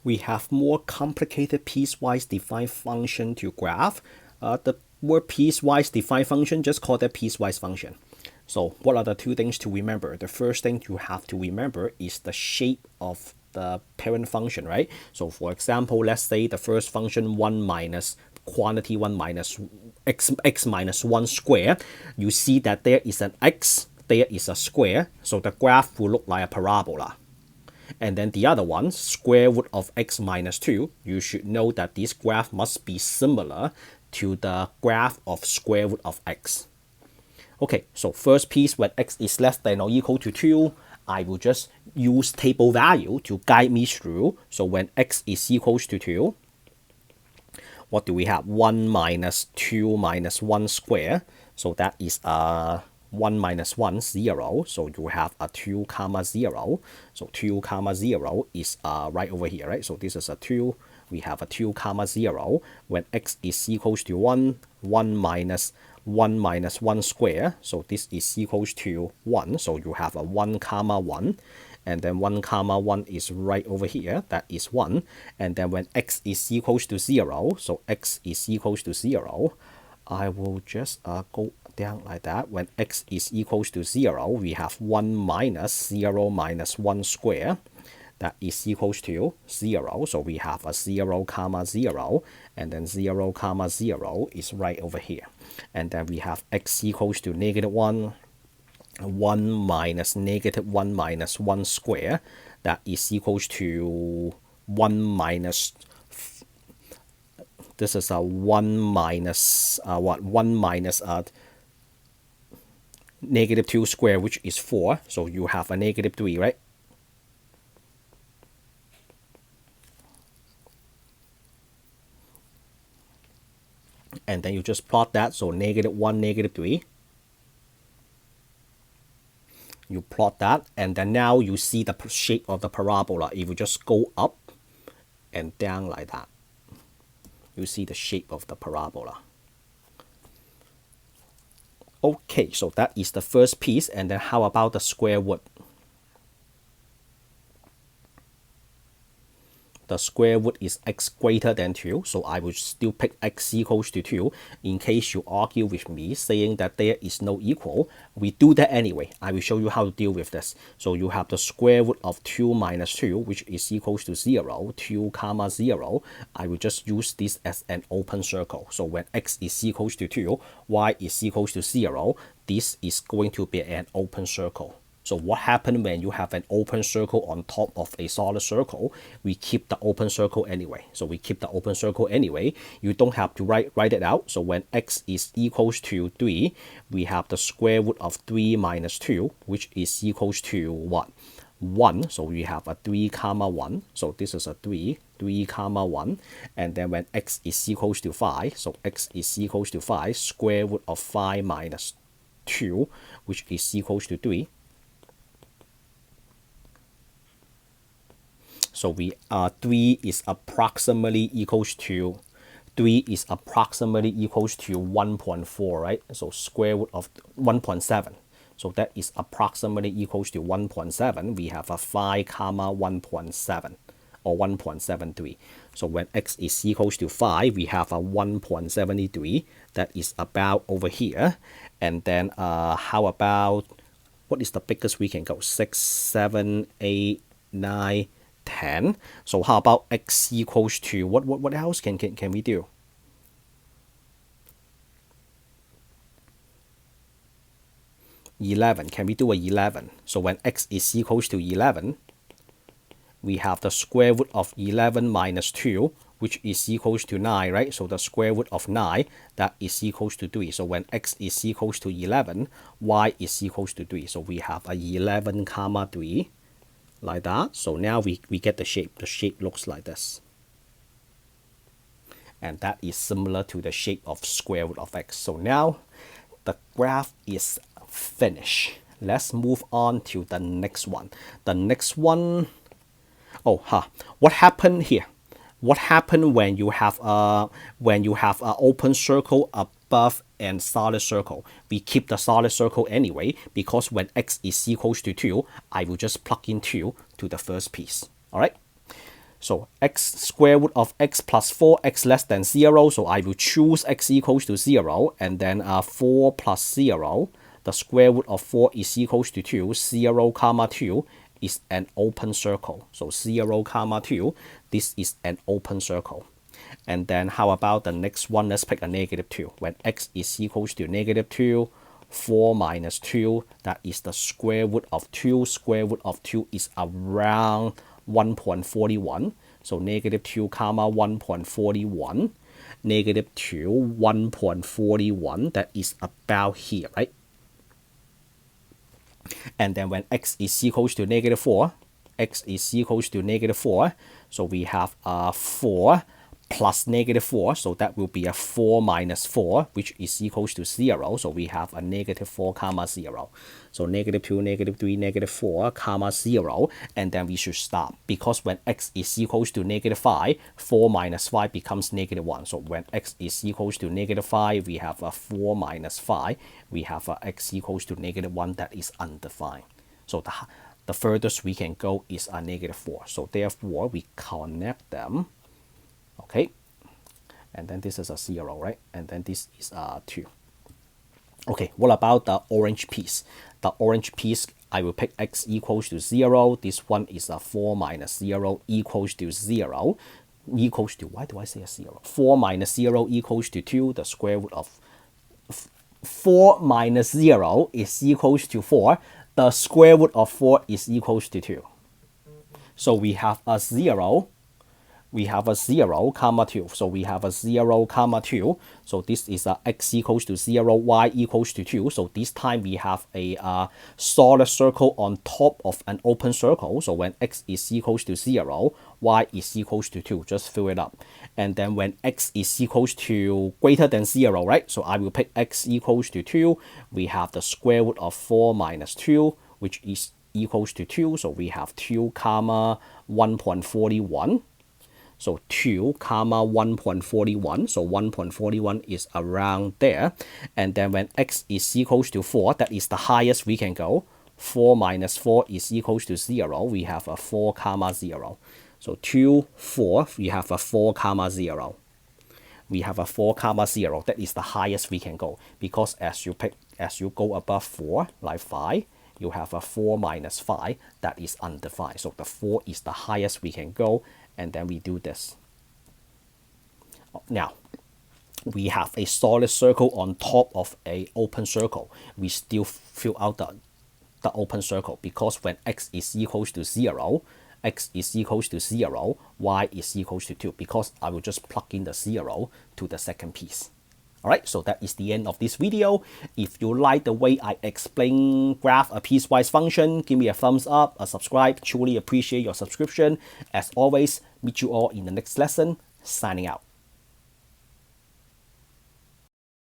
we have more complicated piecewise defined function to graph. The word piecewise defined function, just call that piecewise function. So what are the two things to remember? The first thing you have to remember is the shape of the parent function, right? So for example, let's say the first function 1 minus quantity 1 minus x minus 1 square. You see that there is an x, there is a square, so the graph will look like a parabola. And then the other one, square root of x minus 2, you should know that this graph must be similar to the graph of square root of x. Okay, so first piece, when x is less than or equal to 2, I will just use table value to guide me through. So when x is equals to 2, what do we have? 1 minus 2 minus 1 square. So that is 1 minus 1, 0. So you have a 2 comma 0. So 2 comma 0 is right over here, right? So this is a 2. We have a 2 comma 0. When x is equals to 1, 1 minus 1 square. So this is equals to 1. So you have a 1 comma 1. And then 1 comma 1 is right over here, that is 1. And then when x is equals to 0, so x is equals to 0, I will just go down like that. When x is equals to 0, we have 1 minus 0 minus 1 square, that is equals to 0. So we have a 0 comma 0, and then 0 comma 0 is right over here. And then we have x equals to negative 1, 1 minus negative 1 minus 1 square, that is equals to 1 minus, this is a 1 minus, 1 minus negative 2 square, which is 4. So you have a negative 3, right? And then you just plot that. So negative 1, negative 3. You plot that, and then now you see the shape of the parabola. If you just go up and down like that, you see the shape of the parabola. Okay, so that is the first piece. And then how about the square root? The square root is x greater than 2, so I will still pick x equals to 2 in case you argue with me saying that there is no equal. We do that anyway. I will show you how to deal with this. So you have the square root of 2 minus 2, which is equals to 0, 2 comma 0. I will just use this as an open circle. So when x is equals to 2, y is equals to 0, this is going to be an open circle. So what happens when you have an open circle on top of a solid circle? We keep the open circle anyway. So we keep the open circle anyway. You don't have to write it out. So when x is equals to 3, we have the square root of 3 minus 2, which is equals to what? 1. So we have a 3 comma 1. So this is a 3 comma 1. And then when x is equals to 5, so x is equals to 5, square root of 5 minus 2, which is equals to 3. So we 3 is approximately equals to 1.4, right? So square root of 1.7. So that is approximately equals to 1.7. We have a 5 comma 1.7 or 1.73. So when x is equals to 5, we have a 1.73. That is about over here. And then how about, what is the biggest we can go? 6, 7, 8, 9, 10. So how about x equals to what else can we do? (11). Can we do a 11? So when x is equals to 11, we have the square root of 11 minus 2, which is equals to 9, right? So the square root of 9, that is equals to 3. So when x is equals to 11, y is equals to 3. So we have a 11 comma 3. Like that. So now we get the shape. The shape looks like this. And that is similar to the shape of square root of x. So now the graph is finished. Let's move on to the next one. The next one, what happened here? What happened when you have an open circle above and solid circle? We keep the solid circle anyway, because when x is equals to 2, I will just plug in 2 to the first piece. All right. So x square root of x plus 4, x less than 0. So I will choose x equals to 0, and then 4 plus 0. The square root of 4 is equals to 2. 0 comma 2 is an open circle. So 0 comma 2, this is an open circle. And then how about the next one? Let's pick a negative 2. When x is equals to negative 2, 4 minus 2, that is the square root of 2. Square root of 2 is around 1.41. So negative 2 comma 1.41. Negative 2, 1.41. That is about here, right? And then when x is equals to negative 4, x is equals to negative 4. So we have 4 plus negative 4, so that will be a 4 minus 4, which is equals to 0. So we have a negative 4 comma 0. So negative 2, negative 3, negative 4 comma 0, and then we should stop, because when x is equals to negative 5, 4 minus 5 becomes negative 1. So when x is equals to negative 5, we have a 4 minus 5, we have a x equals to negative 1, that is undefined. So the furthest we can go is a negative 4. So therefore we connect them. Okay, and then this is a 0, right? And then this is 2. Okay, what about the orange piece? The orange piece, I will pick x equals to 0. This one is a 4 minus 0 equals to 0. Equals to, why do I say a 0? 4 minus 0 equals to 2. The square root of 4 minus 0 is equals to 4. The square root of 4 is equals to 2. So we have a 0. We have a 0 comma 2. So we have a 0 comma 2. So this is a x equals to 0, y equals to 2. So this time we have a solid circle on top of an open circle. So when x is equals to 0, y is equals to 2. Just fill it up. And then when x is equals to greater than 0, right? So I will pick x equals to 2. We have the square root of 4 minus 2, which is equals to 2. So we have 2 comma 1.41. So 2 comma 1.41. So 1.41 is around there. And then when x is equals to 4, that is the highest we can go. 4 minus 4 is equals to 0. We have a 4 comma 0. So 2, 4, we have a 4 comma 0. We have a 4 comma 0. That is the highest we can go. Because as you go above 4, like 5, you have a 4 minus 5. That is undefined. So the 4 is the highest we can go. And then we do this. Now, we have a solid circle on top of an open circle. We still fill out the open circle, because when x is equals to 0, x is equals to 0, y is equals to 2, because I will just plug in the 0 to the second piece. Alright, so that is the end of this video. If you like the way I explain graph a piecewise function, give me a thumbs up, a subscribe. Truly appreciate your subscription. As always, meet you all in the next lesson. Signing out.